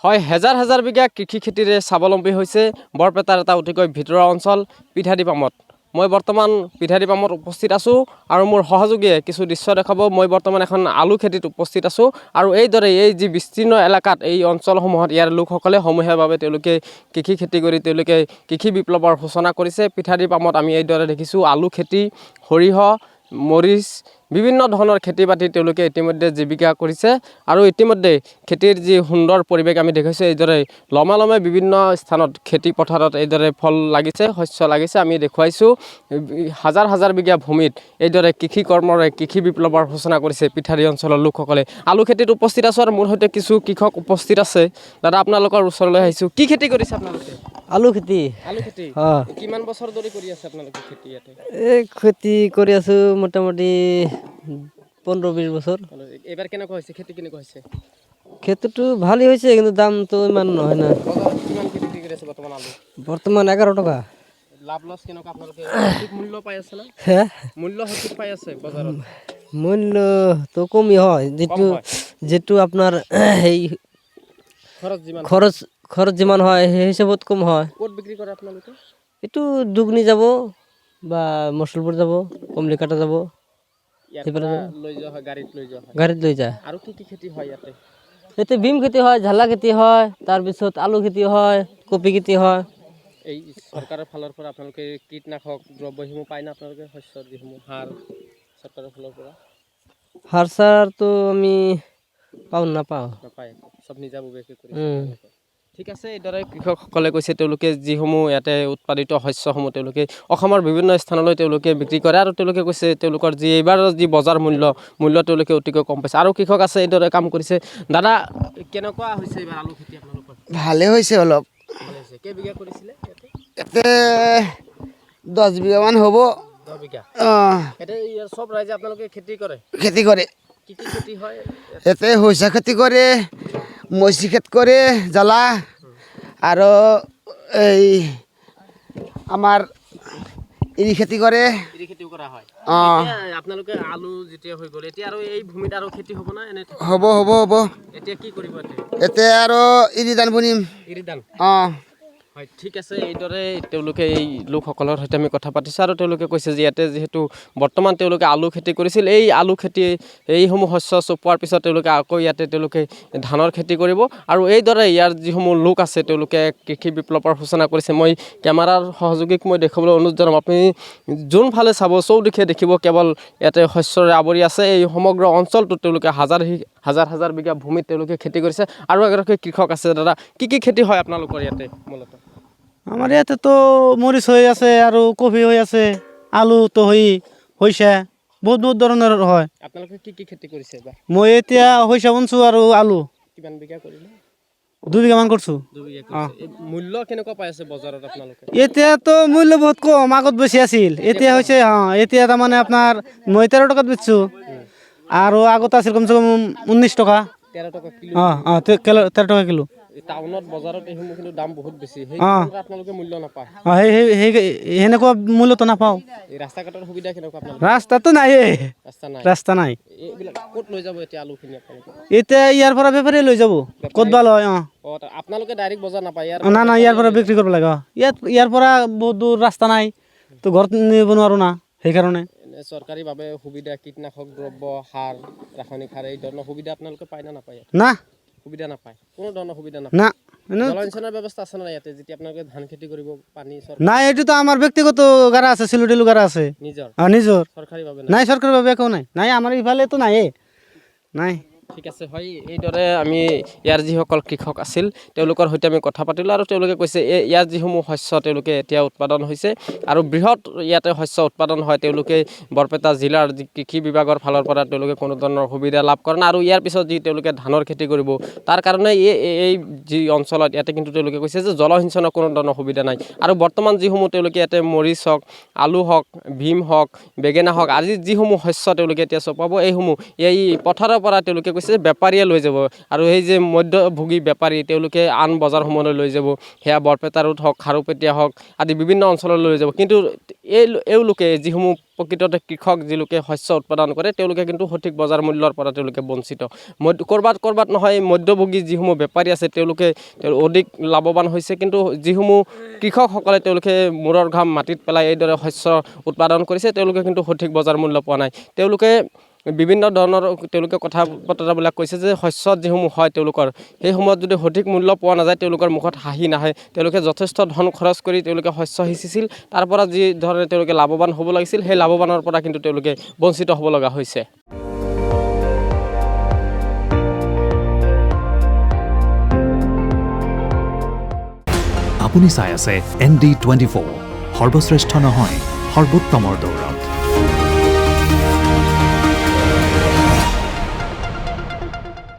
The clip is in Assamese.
হয়, হেজাৰ হেজাৰ বিঘা কৃষি খেতিৰে স্বাৱলম্বী হৈছে বৰপেটাৰ এটা অতিকৈ ভিতৰুৱা অঞ্চল পিঠাদিপামত। মই বৰ্তমান পিঠাদিপামত উপস্থিত আছোঁ আৰু মোৰ সহযোগীয়ে কিছু দৃশ্য দেখাব। মই বৰ্তমান এখন আলু খেতিত উপস্থিত আছোঁ আৰু এইদৰে এই যি বিস্তীৰ্ণ এলেকাত এই অঞ্চলসমূহত ইয়াৰ লোকসকলে সমূহীয়াভাৱে তেওঁলোকে কৃষি খেতি কৰি তেওঁলোকে কৃষি বিপ্লৱৰ সূচনা কৰিছে। পিঠাদিপামত আমি এইদৰে দেখিছোঁ আলু খেতি, সৰিয়হ, মৰিচ, বিভিন্ন ধৰণৰ খেতি বাতি তেওঁলোকে ইতিমধ্যে জীৱিকা কৰিছে আৰু ইতিমধ্যে খেতিৰ যি সুন্দৰ পৰিৱেশ আমি দেখিছোঁ, এইদৰে লমালমে বিভিন্ন স্থানত খেতি পথাৰত এইদৰে ফল লাগিছে, শস্য লাগিছে। আমি দেখুৱাইছোঁ হাজাৰ হাজাৰ বিঘা ভূমিত এইদৰে কৃষি কৰ্মৰে কৃষি বিপ্লৱৰ সূচনা কৰিছে পিঠাদি অঞ্চলৰ লোকসকলে। আলু খেতিত উপস্থিত আছোঁ আৰু মোৰ সৈতে কিছু কৃষক উপস্থিত আছে। দাদা, আপোনালোকৰ ওচৰলৈ আহিছোঁ। কি খেতি কৰিছে আপোনালোকে? আলু খেতি। আলু খেতি কিমান বছৰ ধৰি কৰি আছে আপোনালোকে খেতি ইয়াতে? এই খেতি কৰি আছোঁ মোটামুটি 15-20 বছৰ। এইবাৰ কেনেকুৱা হৈছে খেতি? কেনেকুৱা হৈছে? খেতিটো ভালেই হৈছে, কিন্তু দামটো ইমান নহয় না। বজাৰত কিমান কি বিক্ৰী কৰি আছে বৰ্তমান আলু? বৰ্তমান 11 টকা। লাভ লছ কেনেকুৱা আপোনালোকে? সঠিক মূল্য পাই আছে না? হে, মূল্য সঠিক পাই আছে বজাৰত? মূল্যটো কমি হয়, যিটো আপোনাৰ সেই খৰচ যিমান হয় সেই হিচাপত কম হয়। ক'ত বিক্ৰী কৰে আপোনালোকে? এইটো দুগনি যাব বা মছলপুৰ যাব, কমলিকাটা যাব। ইয়াৰ পৰা লৈ যোৱা হয়, গাড়ীত লৈ যোৱা হয়? গাড়ীত লৈ যায়। আৰু কি কি খেতি হয় ইয়াতে? ইয়াতে বিম খেতি হয়, ঝালা খেতি হয়, তাৰপিছত আলু খেতি হয়, কবি খেতি হয়। এই চৰকাৰৰ ফালৰ পৰা আপোনালোকে কীটনাশক দ্ৰব্যসমূহ পায় না আপোনালোকে? শস্যৰ যিসমূহ সাৰ চৰকাৰৰ ফালৰ পৰা? সাৰ চাৰটো আমি নাপাওঁ। নাপায়, চব নিজাববীয়াকৈ কৰিছে। ঠিক আছে, এইদৰে কৃষকসকলে কৈছে তেওঁলোকে যিসমূহ ইয়াতে উৎপাদিত শস্যসমূহ তেওঁলোকে অসমৰ বিভিন্ন স্থানলৈ তেওঁলোকে বিক্ৰী কৰে আৰু তেওঁলোকে কৈছে তেওঁলোকৰ যি এইবাৰ যি বজাৰ মূল্য তেওঁলোকে অতিকৈ কম পাইছে। আৰু কৃষক আছে এইদৰে কাম কৰিছে। দাদা, কেনেকুৱা হৈছে এইবাৰ আলু খেতি আপোনালোকৰ? ভালে হৈছে অলপ। ভালে হৈছে। কেইবিঘা কৰিছিলে ইয়াতে? ইয়াতে 10 বিঘামান হ'ব। 10 বিঘা। ইয়াতে ইয়াৰ চব ৰাইজে আপোনালোকে খেতি কৰে? খেতি কৰে। কি কি খেতি হয়? ইয়াতে সৰিয়হ খেতি কৰে, মৰিচি খেতি কৰে, জ্বালা আৰু এই আমাৰ এৰি খেতি কৰে। এৰি খেতিও কৰা হয়। আপোনালোকে আলু যেতিয়া হৈ গ'ল, এতিয়া আৰু এই ভূমিত আৰু খেতি হ'ব না? এনে হ'ব। এতিয়া কি কৰিব? এতিয়া আৰু এৰি ধান বুনিম। এৰি ধান? হয়, ঠিক আছে। এইদৰে তেওঁলোকে এই লোকসকলৰ সৈতে আমি কথা পাতিছোঁ আৰু তেওঁলোকে কৈছে যে ইয়াতে যিহেতু বৰ্তমান তেওঁলোকে আলু খেতি কৰিছিল, এই আলু খেতি এইসমূহ শস্য চপোৱাৰ পিছত তেওঁলোকে আকৌ ইয়াতে তেওঁলোকে ধানৰ খেতি কৰিব আৰু এইদৰে ইয়াৰ যিসমূহ লোক আছে তেওঁলোকে কৃষি বিপ্লৱৰ সূচনা কৰিছে। মই কেমেৰাৰ সহযোগীক মই দেখাবলৈ অনুৰোধ জনাম। আপুনি যোনফালে চাব চৌদিশে দেখিব কেৱল ইয়াতে শস্যৰে আৱৰি আছে। এই সমগ্ৰ অঞ্চলটোত তেওঁলোকে হাজাৰ বিঘা ভূমিত তেওঁলোকে খেতি কৰিছে। আৰু এগৰাকী কৃষক আছে। দাদা, কি কি খেতি হয় আপোনালোকৰ ইয়াতে মূলতঃ? আমাৰ ইয়াতেতো মৰিচ হৈ আছে আৰু কবি হৈ আছে, আলুটো হৈছে, বহুত ধৰণৰ হয়। আপোনালোকে কি কি খেতি কৰিছে এইবাৰ? মই এতিয়া হৈছে বুনছোঁ আৰু আলু। কিমান বিঘা কৰিলে? 2 বিঘামান কৰিছোঁ। 2 বিঘা কৰিছে। মূল্য কেনেকুৱা পাই আছে বজাৰত আপোনালোকে? এতিয়াতো মূল্য বহুত কম, আগত বেছি আছিল। এতিয়া হৈছে এতিয়া তাৰমানে আপোনাৰ মই 13 টকাত বেচছোঁ আৰু আগত আছিল কমচে কম 19 টকা। 13 টকা কিলো? 13 টকা কিলো। টাউনত বজাৰত এইসমূহ কিন্তু দাম বহুত বেছি। সেই আপোনালোকে মূল্য নাপায়? সেনেকুৱা মূল্যটো নাপাওঁ। এই ৰাস্তা ঘাটৰ সুবিধা কেনেকুৱা আপোনালোকৰ? ৰাস্তাটো নাই, ৰাস্তা নাই। এইবিলাক ক'ত লৈ যাব এতিয়া আলুখিনি আপোনালোকে? এতিয়া ইয়াৰ পৰা বেপাৰী লৈ যাব, ক'তবা লয়। আপোনালোকে ডাইৰেক্ট বজাৰ নাপায়? না, ইয়াৰ পৰা বিক্ৰী কৰিব লাগে। ইয়াৰ পৰা বহুত দূৰ ৰাস্তা নাই, তো ঘৰত নিব নোৱাৰোঁ না, সেইকাৰণে। চৰকাৰীভাৱে সুবিধা কীটনাশক দ্ৰব্য, সাৰ, ৰাসায়নিক সাৰ এই ধৰণৰ সুবিধা আপোনালোকে পায় না নাপায়? না, সুবিধা নাপায়, কোনো ধৰণৰ সুবিধা নাপায়। না, জলসিঞ্চনৰ ব্যৱস্থা আছে না ইয়াতে? যেতিয়া আপোনালোকে ধান খেতি কৰিব পানী নাই, এইটোতো আমাৰ ব্যক্তিগত গাৰা আছে, চিলুটিলু গাৰা আছে নিজৰ। চৰকাৰীভাৱে নাই, চৰকাৰীভাৱে একো নাই, আমাৰ ইফালেতো নাই। ঠিক আছে। হয়, এইদৰে আমি ইয়াৰ যিসকল কৃষক আছিল তেওঁলোকৰ সৈতে আমি কথা পাতিলোঁ আৰু তেওঁলোকে কৈছে ইয়াৰ যিসমূহ শস্য তেওঁলোকে এতিয়া উৎপাদন হৈছে আৰু বৃহৎ ইয়াতে শস্য উৎপাদন হয়। তেওঁলোকে বৰপেটা জিলাৰ যি কৃষি বিভাগৰ ফালৰ পৰা তেওঁলোকে কোনো ধৰণৰ সুবিধা লাভ কৰে না আৰু ইয়াৰ পিছত যি তেওঁলোকে ধানৰ খেতি কৰিব তাৰ কাৰণে এই যি অঞ্চলত ইয়াতে কিন্তু তেওঁলোকে কৈছে যে জলসিঞ্চনৰ কোনো ধৰণৰ সুবিধা নাই। আৰু বৰ্তমান যিসমূহ তেওঁলোকে ইয়াতে মৰিচ হওক, আলু হওক, ভীম হওক, বেঙেনা হওক, আজি যিসমূহ শস্য তেওঁলোকে এতিয়া চপাব এইসমূহ এই পথাৰৰ পৰা তেওঁলোকে কৈছে যে বেপাৰীয়ে লৈ যাব আৰু সেই যে মধ্যভোগী বেপাৰী তেওঁলোকে আন বজাৰসমূহলৈ লৈ যাব, সেয়া বৰপেটাৰত হওক, খাৰুপেটীয়া হওক আদি বিভিন্ন অঞ্চললৈ লৈ যাব। কিন্তু এওঁলোকে যিসমূহ প্ৰকৃততে কৃষক, যিলোকে শস্য উৎপাদন কৰে, তেওঁলোকে কিন্তু সঠিক বজাৰ মূল্যৰ পৰা তেওঁলোকে বঞ্চিত। ক'ৰবাত নহয় মধ্যভোগী যিসমূহ বেপাৰী আছে তেওঁলোকে অধিক লাভৱান হৈছে, কিন্তু যিসমূহ কৃষকসকলে তেওঁলোকে মূৰৰ ঘাম মাটিত পেলাই এইদৰে শস্য উৎপাদন কৰিছে, তেওঁলোকে কিন্তু সঠিক বজাৰ মূল্য পোৱা নাই। তেওঁলোকে বিভিন্ন ধৰণৰ কথা বতৰাবিলাক কৈছে যে শস্যত যিসমূহ হয় তেওঁলোকৰ, সেই সময়ত যদি সঠিক মূল্য পোৱা নাযায় তেওঁলোকৰ মুখত হাঁহি নাহে। তেওঁলোকে যথেষ্ট ধন খৰচ কৰি তেওঁলোকে শস্য সিঁচিছিল, তাৰ পৰা যি ধৰণে তেওঁলোকে লাভৱান হ'ব লাগিছিল, সেই লাভৱানৰ পৰা কিন্তু তেওঁলোকে বঞ্চিত হ'ব লগা হৈছে। আপুনি চাই আছে ND24, সৰ্বশ্ৰেষ্ঠ নহয় সৰ্বোত্তমৰ দৌৰ।